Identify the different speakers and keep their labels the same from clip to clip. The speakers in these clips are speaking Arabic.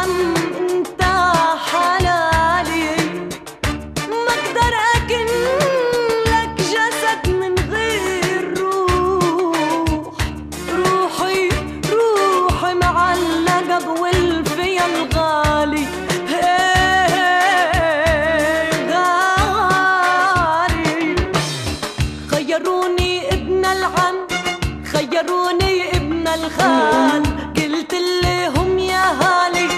Speaker 1: العم انت حلالي، ما اقدر اكن لك جسد من غير روح. روحي روحي معلقة بولفي الغالي، غالي. خيروني ابن العم، خيروني ابن الخال، قلت لهم يا هالي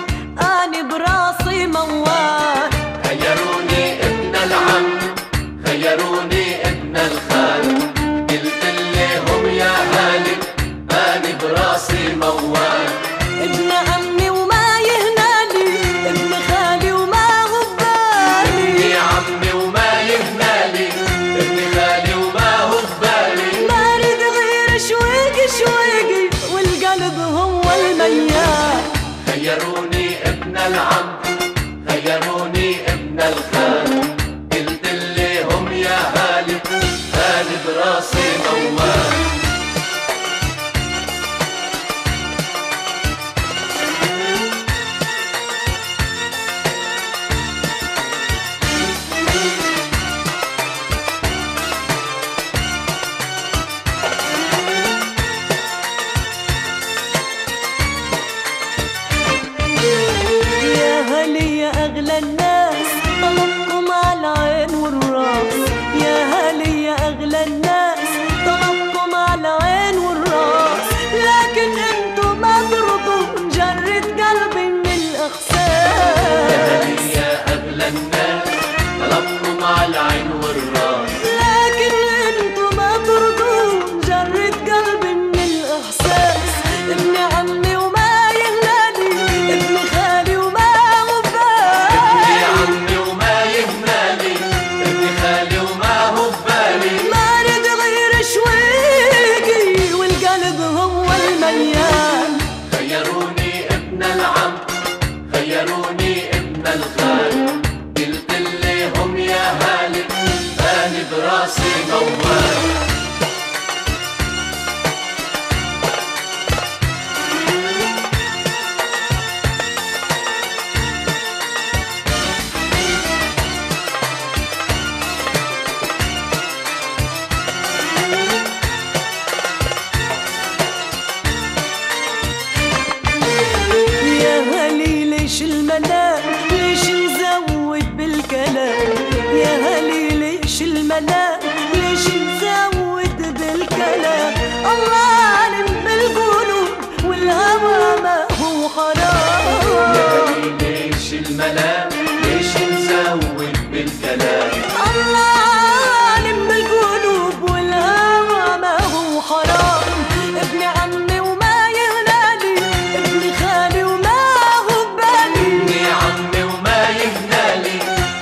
Speaker 1: أنا براسي موال.
Speaker 2: خيروني ابن العم، خيروني ابن الخال، قلت لهم يا هالي أنا براسي موال.
Speaker 1: ابن عمي وما يهنالي، ابن خالي وما هو ببالي،
Speaker 2: ابن عمي وما يهنالي، ابن خالي وما هو ببالي.
Speaker 1: ما اريد غير شويقي شويقي والقلب هو الميال.
Speaker 2: خيروني ابن العم، خيروني ابن الخال، قلت لهم يا هالي أنا براسي موال.
Speaker 1: يا هلي يا أغلى الناس طلبكم على العين والراس، يا هلي يا أغلى الناس طلبكم على العين والراس، لكن انتو ما ترضوا نجرد قلبي من الإحساس.
Speaker 2: يا أغلى الناس طلبكم على العين والراس،
Speaker 1: لكن انتو ما ترضوا نجرد قلبي من الإحساس. ابن عمي وما يهنالي، ابن خالي وما هو ببالي،
Speaker 2: ابن عمي وما يهنالي، ابن خالي وما هو ببالي.
Speaker 1: ما اريد غير شويقي والقلب هو الميال.
Speaker 2: خيروني ابن العم، خيروني ابن الخال، قلت لهم يا هالي أنا براسي موال.
Speaker 1: يا هلي ليش الملام، ليش نزود بالكلام، يا هلي ليش الملام، ليش نزود بالكلام. الله عالم بالقلوب والهوى ما هو حرام.
Speaker 2: ليش الملام، ليش نزود بالكلام.
Speaker 1: الله عالم بالقلوب والهوى ما هو حرام. ابن عمي وما يهنالي، ابن خالي وما هو ببالي،
Speaker 2: ابن عمي وما يهنالي،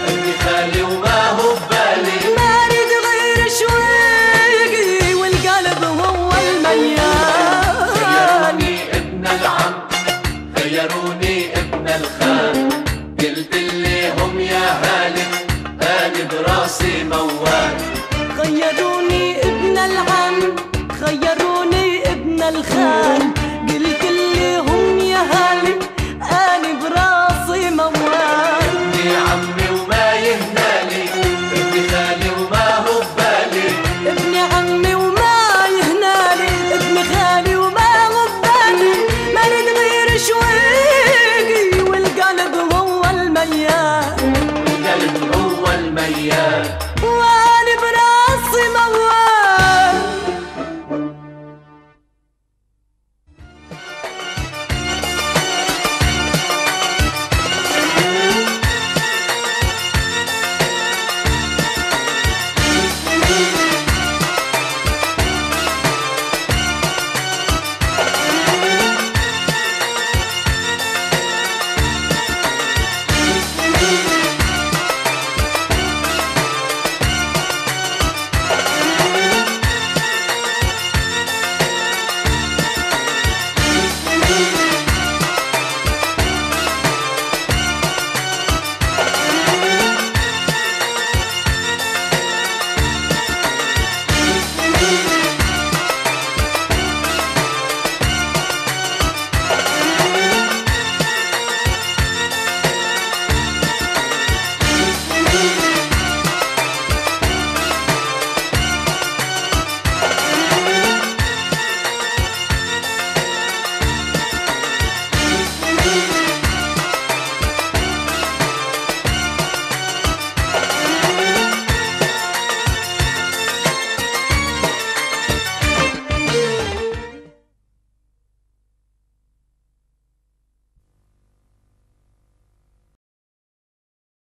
Speaker 2: ابن خالي وما هو ببالي.
Speaker 1: ما اريد غير شويقي والقلب هو الميال.
Speaker 2: خيروني ابن العم، خيروني ابن الخال، قلت لهم يا هالي أنا براسي موال.
Speaker 1: خيروني ابن العم، خيروني ابن الخال،